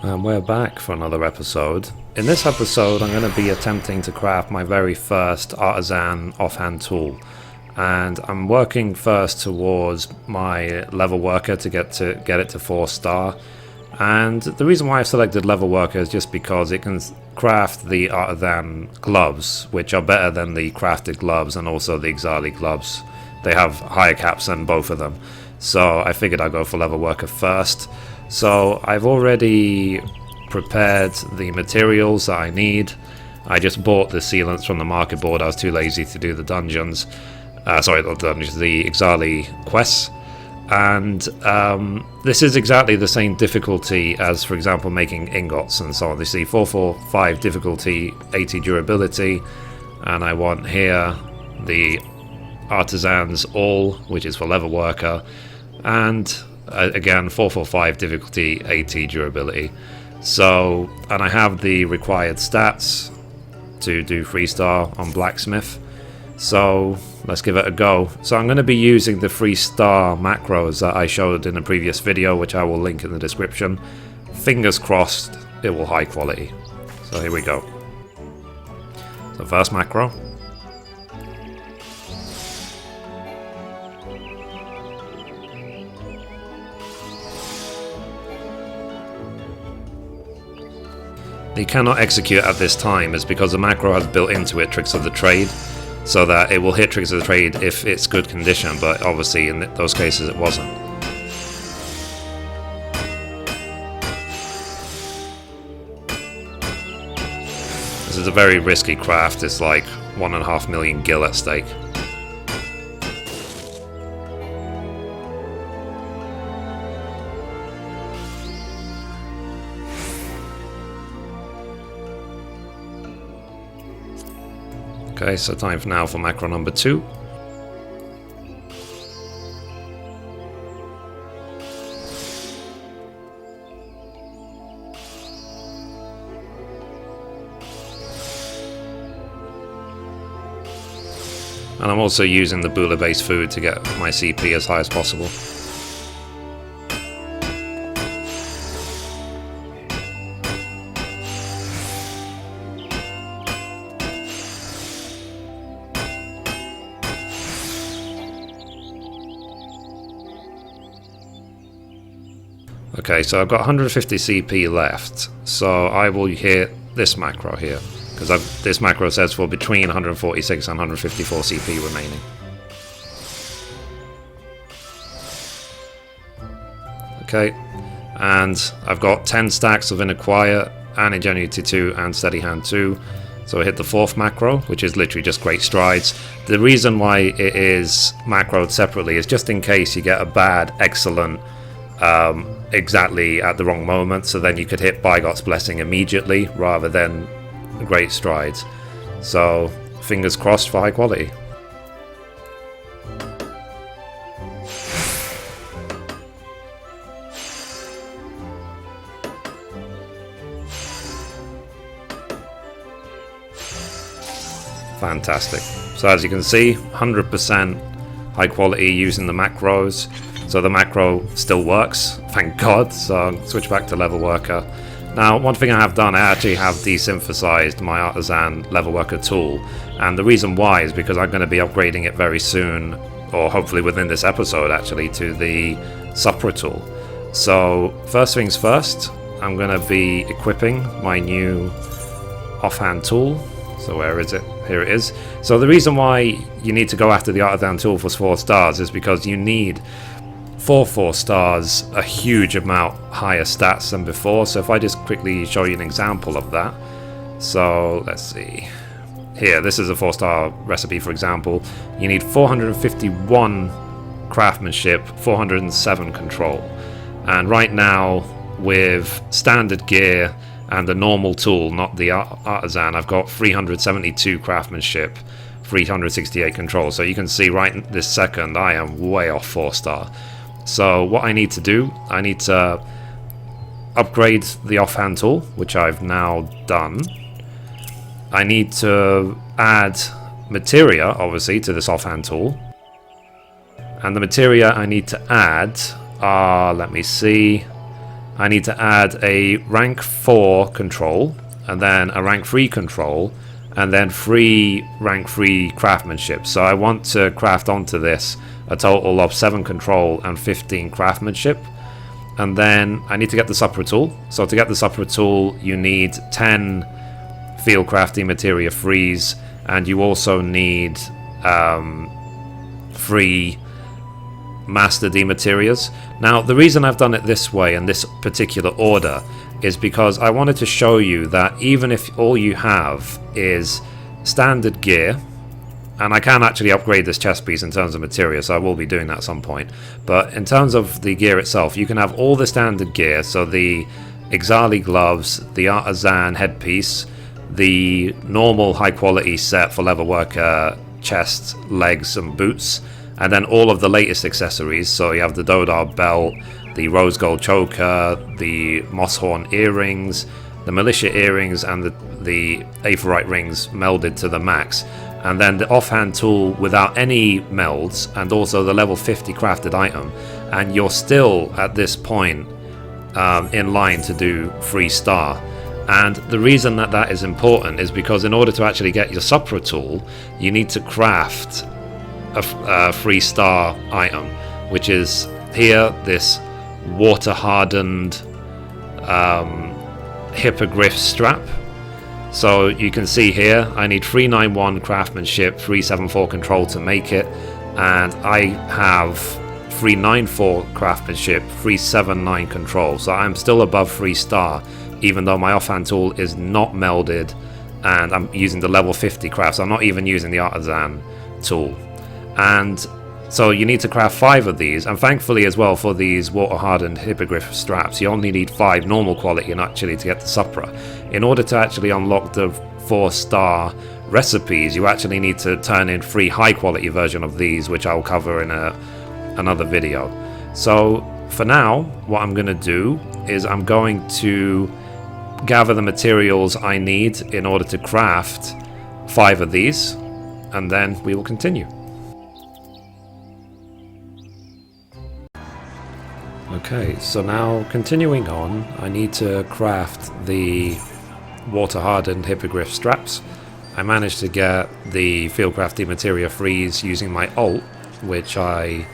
And we're back for another episode. In this episode I'm going to be attempting to craft my very first Artisan Off-Hand Tool. And I'm working first towards my level worker to get it to 4-star. And the reason why I've selected level worker is just because it can craft the Artisan gloves, which are better than the crafted gloves and also the FFXIV gloves. They have higher caps than both of them. So I figured I'd go for level worker first. So I've already prepared the materials that I need. I just bought the sealants from the market board. I was too lazy to do the dungeons. Sorry, not dungeons, the FFXIV quests. And this is exactly the same difficulty as, for example, making ingots and so on. You see 445 difficulty, 80 durability. And I want here the Artisan's All, which is for level worker. And again, 445 difficulty, 80 durability. So, and I have the required stats to do 3-star on blacksmith. So let's give it a go. So I'm going to be using the 3-star macros that I showed in a previous video, which I will link in the description. Fingers crossed it will high quality. So here we go. So first macro. You cannot execute at this time is because the macro has built into it tricks of the trade, so that it will hit tricks of the trade if it's good condition, but obviously in those cases it wasn't. This is a very risky craft. It's like 1.5 million gil at stake. Okay, so time now for macro number 2. And I'm also using the Bula based food to get my CP as high as possible. Okay, so I've got 150 CP left, so I will hit this macro here, because this macro says for between 146 and 154 CP remaining. Okay, and I've got 10 stacks of Inner Quiet, and Ingenuity 2, and Steady Hand 2, so I hit the 4th macro, which is literally just Great Strides. The reason why it is macroed separately is just in case you get a bad, excellent, exactly at the wrong moment, so then you could hit Bygot's Blessing immediately rather than Great Strides. So fingers crossed for high quality. Fantastic. So as you can see, 100% high quality using the macros. So the macro still works, thank God. So I'll switch back to level worker. Now, one thing I have done, I actually have desynthesized my Artisan level worker tool. And the reason why is because I'm going to be upgrading it very soon, or hopefully within this episode actually, to the Supra tool. So first things first, I'm going to be equipping my new offhand tool. So where is it? Here it is. So the reason why you need to go after the Artisan tool for 4 stars is because you need 4 stars, a huge amount higher stats than before. So if I just quickly show you an example of that. So let's see. Here, this is a 4-star recipe, for example. You need 451 craftsmanship, 407 control. And right now, with standard gear and the normal tool, not the Artisan, I've got 372 craftsmanship, 368 control. So you can see right this second, I am way off 4-star. So what I need to do, I need to upgrade the offhand tool, which I've now done. I need to add materia, obviously, to this offhand tool. And the materia I need to add are, let me see, I need to add a rank 4 control, and then a rank 3 control, and then 3 rank 3 craftsmanship. So I want to craft onto this a total of 7 control and 15 craftsmanship. And then I need to get the Supra tool. So to get the Supra tool, you need 10 field crafting materia freeze, and you also need 3 master dematerias. Now the reason I've done it this way in this particular order is because I wanted to show you that even if all you have is standard gear, and I can actually upgrade this chest piece in terms of materia, so I will be doing that at some point, but in terms of the gear itself, you can have all the standard gear, so the Ixali gloves, the Artisan headpiece, the normal high quality set for leatherworker chest, legs and boots, and then all of the latest accessories. So you have the Dodar belt, the rose gold choker, the moss horn earrings, the militia earrings, and the aephorite rings melded to the max. And then the offhand tool without any melds, and also the level 50 crafted item. And you're still at this point in line to do 3-star. And the reason that that is important is because in order to actually get your Supra tool, you need to craft a 3-star item, which is here this water hardened hippogriff strap. So you can see here I need 391 craftsmanship, 374 control to make it, and I have 394 craftsmanship, 379 control, so I'm still above 3-star even though my offhand tool is not melded and I'm using the level 50 craft, so I'm not even using the Artisan tool. And so you need to craft 5 of these, and thankfully as well for these water hardened hippogriff straps you only need 5 normal quality and actually to get the Supra. In order to actually unlock the 4-star recipes, you actually need to turn in 3 high quality version of these, which I'll cover in another video. So for now what I'm going to do is I'm going to gather the materials I need in order to craft 5 of these, and then we will continue. Okay, so now continuing on, I need to craft the water hardened hippogriff straps. I managed to get the fieldcrafting materia freeze using my alt, which I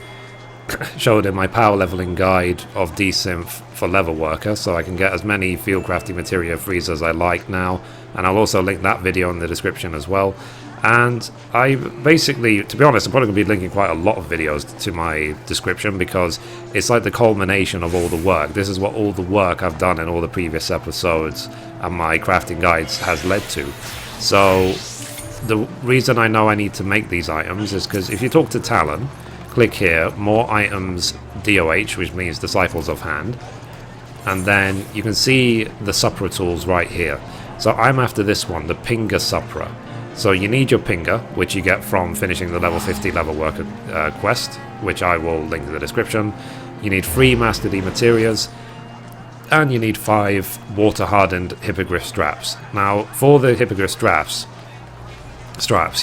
showed in my power leveling guide of Desynth for leatherworker, so I can get as many fieldcrafting materia freeze as I like now, and I'll also link that video in the description as well. And I basically, to be honest, I'm probably going to be linking quite a lot of videos to my description because it's like the culmination of all the work. This is what all the work I've done in all the previous episodes and my crafting guides has led to. So the reason I know I need to make these items is because if you talk to Talon, click here, more items DOH, which means disciples of hand, and then you can see the Supra tools right here. So I'm after this one, the Pinger Supra. So you need your Pinger, which you get from finishing the level 50 level worker quest, which I will link in the description. You need 3 master dematerias, and you need 5 water hardened hippogriff straps. Now for the hippogriff straps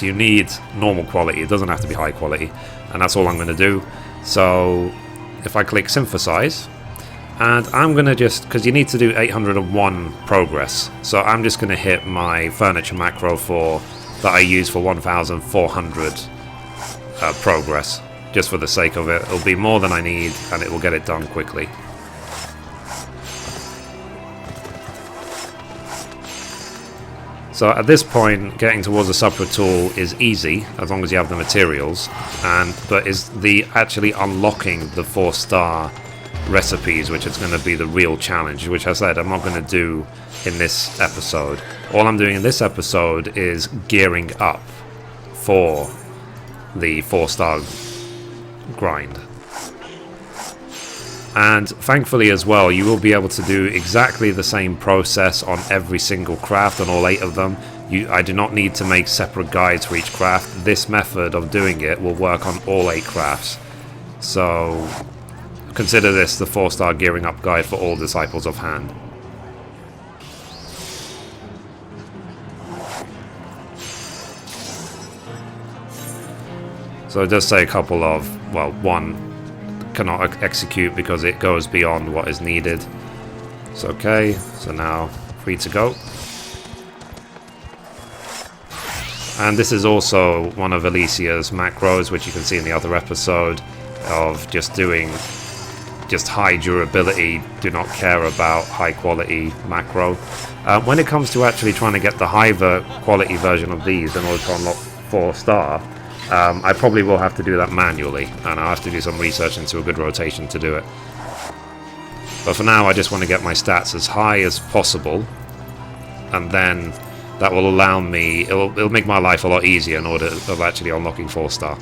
you need normal quality, it doesn't have to be high quality, and that's all I'm going to do. So if I click synthesize, and I'm going to just, because you need to do 801 progress, so I'm just going to hit my furniture macro that I use for 1400 progress, just for the sake of it. It'll be more than I need and it will get it done quickly. So at this point, getting towards the Supra tool is easy as long as you have the materials, but is the actually unlocking the 4-star recipes, which is going to be the real challenge, which I said I'm not going to do in this episode. All I'm doing in this episode is gearing up for the 4-star grind. And thankfully as well, you will be able to do exactly the same process on every single craft, on all 8 of them. I do not need to make separate guides for each craft. This method of doing it will work on all 8 crafts. So consider this the 4-star gearing up guide for all disciples of hand. So it does say a couple of, well, one cannot execute because it goes beyond what is needed. It's okay, so now free to go. And this is also one of Alicia's macros, which you can see in the other episode, of just doing just high durability, do not care about high quality macro. When it comes to actually trying to get the high quality version of these in order to unlock 4-star, I probably will have to do that manually, and I'll have to do some research into a good rotation to do it. But for now, I just want to get my stats as high as possible, and then that will allow me, it'll make my life a lot easier in order of actually unlocking 4-star.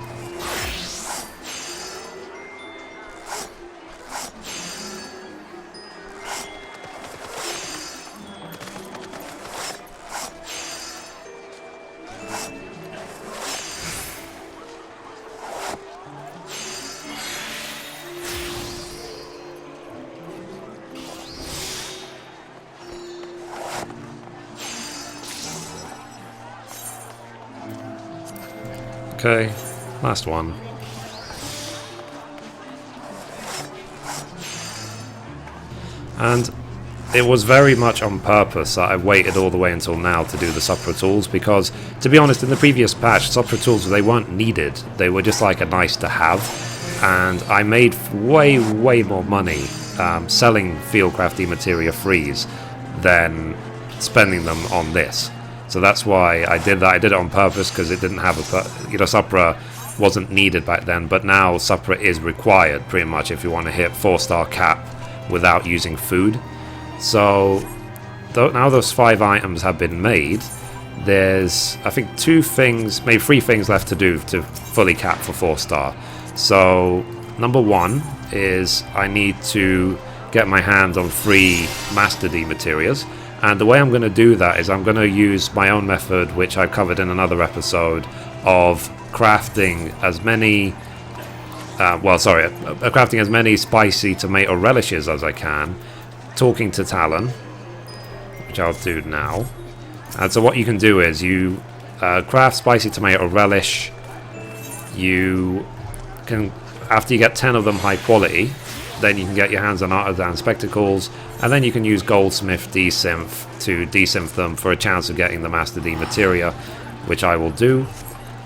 Okay, last one. And it was very much on purpose that I waited all the way until now to do the Supra tools, because, to be honest, in the previous patch, Supra tools, they weren't needed. They were just like a nice to have, and I made way more money selling Fieldcrafty materia frees than spending them on this. So that's why I did that. I did it on purpose because it didn't have a, Supra wasn't needed back then, but now Supra is required pretty much if you want to hit 4-star cap without using food. So now those 5 items have been made, there's I think 2 things, maybe 3 things left to do to fully cap for 4-star. So number 1 is I need to get my hands on 3 Master D materias. And the way I'm going to do that is I'm going to use my own method, which I covered in another episode, of crafting as many, crafting as many spicy tomato relishes as I can, talking to Talon, which I'll do now. And so what you can do is you craft spicy tomato relish. You can, after you get 10 of them high quality, then you can get your hands on Artisan spectacles, and then you can use Goldsmith Desynth to desynth them for a chance of getting the Master D materia, which I will do.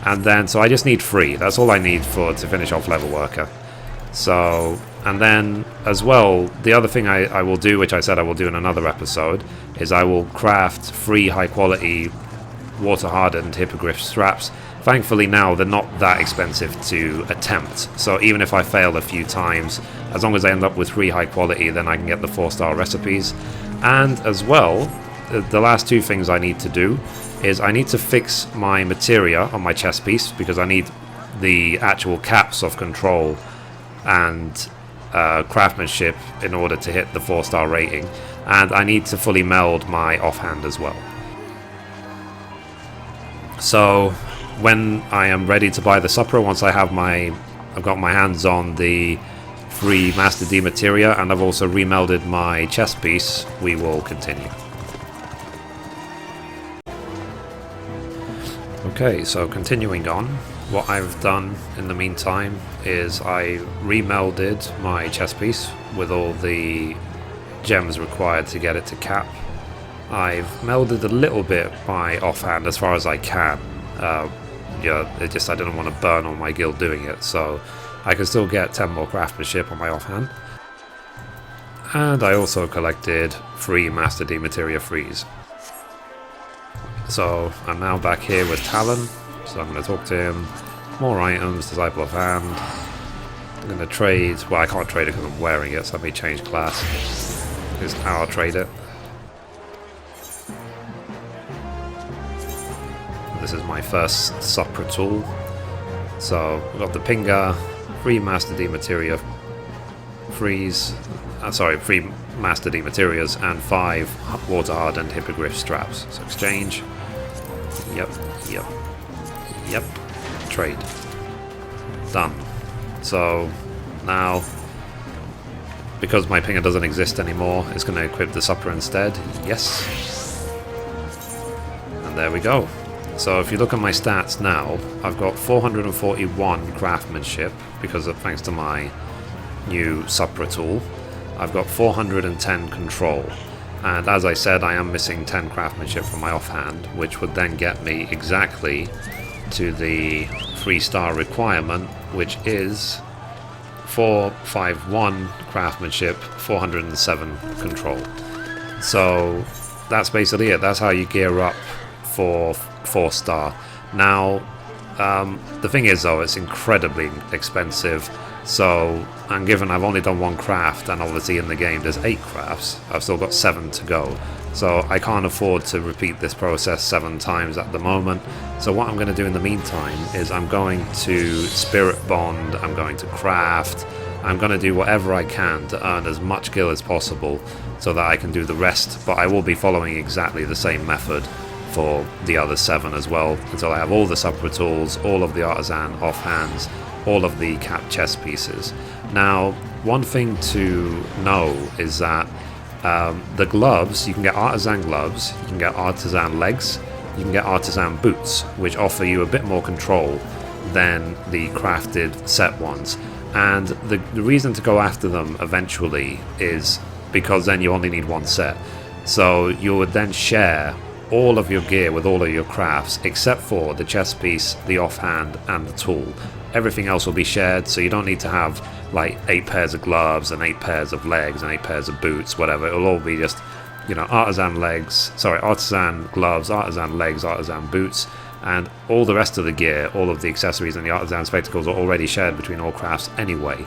And then, so I just need 3. That's all I need to finish off Level Worker. So, and then as well, the other thing I will do, which I said I will do in another episode, is I will craft 3 high quality water hardened hippogriff straps. Thankfully now they're not that expensive to attempt, so even if I fail a few times, as long as I end up with 3 high quality, then I can get the 4-star recipes. And as well, the last 2 things I need to do is I need to fix my materia on my chest piece, because I need the actual caps of control and craftsmanship in order to hit the 4-star rating, and I need to fully meld my offhand as well. So when I am ready to buy the Supra, once I've got my hands on the 3 Master D materia, and I've also remelded my chest piece, we will continue. Okay, so continuing on, what I've done in the meantime is I remelded my chest piece with all the gems required to get it to cap. I've melded a little bit by offhand as far as I can. I didn't want to burn all my guild doing it, so I can still get 10 more craftsmanship on my offhand. And I also collected 3 Master D materia frees. So I'm now back here with Talon, so I'm going to talk to him. More items, Disciple of Hand. I'm going to trade, well I can't trade it because I'm wearing it, so let me change class. Here's how I'll trade it. This is my first Supra tool. So we've got the Pinga, 3 Master D materia frees, 3 Master D materias and 5 water hardened hippogriff straps. So exchange. Yep. Trade. Done. So now, because my Pinga doesn't exist anymore, it's going to equip the Supra instead. Yes. And there we go. So if you look at my stats now, I've got 441 craftsmanship, because of, thanks to my new Supra tool. I've got 410 control, and as I said, I am missing 10 craftsmanship from my offhand, which would then get me exactly to the 3-star requirement, which is 451 craftsmanship, 407 control. So that's basically it. That's how you gear up for 4-star. Now the thing is though, it's incredibly expensive, so given I've only done 1 craft, and obviously in the game there's 8 crafts, I've still got 7 to go, so I can't afford to repeat this process 7 times at the moment. So what I'm going to do in the meantime is I'm going to spirit bond, I'm going to craft, I'm going to do whatever I can to earn as much gil as possible so that I can do the rest, but I will be following exactly the same method for the other 7 as well, until I have all the Supra tools, all of the Artisan Off-Hands, all of the cap chest pieces. Now, one thing to know is that the gloves, you can get Artisan gloves, you can get Artisan legs, you can get Artisan boots, which offer you a bit more control than the crafted set ones. And the reason to go after them eventually is because then you only need 1 set. So you would then share all of your gear with all of your crafts, except for the chest piece, the offhand, and the tool. Everything else will be shared, so you don't need to have like 8 pairs of gloves and 8 pairs of legs and 8 pairs of boots, whatever. It'll all be just, you know, artisan gloves, artisan legs, artisan boots, and all the rest of the gear, all of the accessories and the artisan spectacles are already shared between all crafts anyway.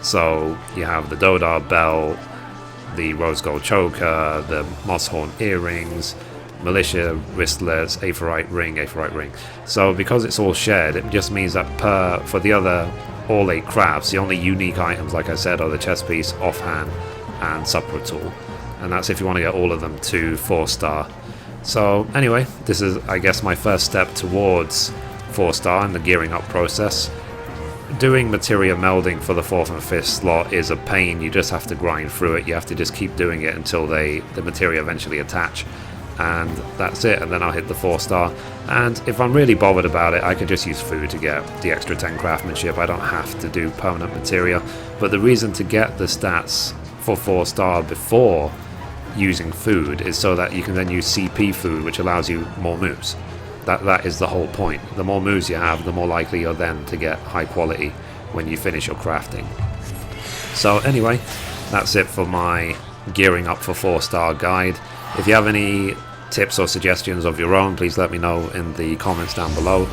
So you have the Dodar belt, the rose gold choker, the moss horn earrings, militia wristlets, aephorite ring. So because it's all shared, it just means that for the other all 8 crafts, the only unique items, like I said, are the chest piece, offhand, and Supra tool. And that's if you want to get all of them to 4-star. So anyway, this is, I guess, my first step towards 4-star in the gearing up process. Doing materia melding for the 4th and 5th slot is a pain. You just have to grind through it. You have to just keep doing it until the materia eventually attach. And that's it, and then I'll hit the 4-star. And if I'm really bothered about it, I can just use food to get the extra 10 craftsmanship. I don't have to do permanent materia. But the reason to get the stats for 4-star before using food is so that you can then use CP food, which allows you more moves. That is the whole point. The more moves you have, the more likely you're then to get high quality when you finish your crafting. So anyway, that's it for my gearing up for 4-star guide. If you have any tips or suggestions of your own, please let me know in the comments down below,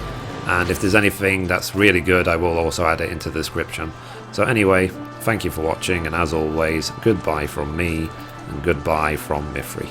and if there's anything that's really good, I will also add it into the description. So anyway, thank you for watching, and as always, goodbye from me and goodbye from Mithrie.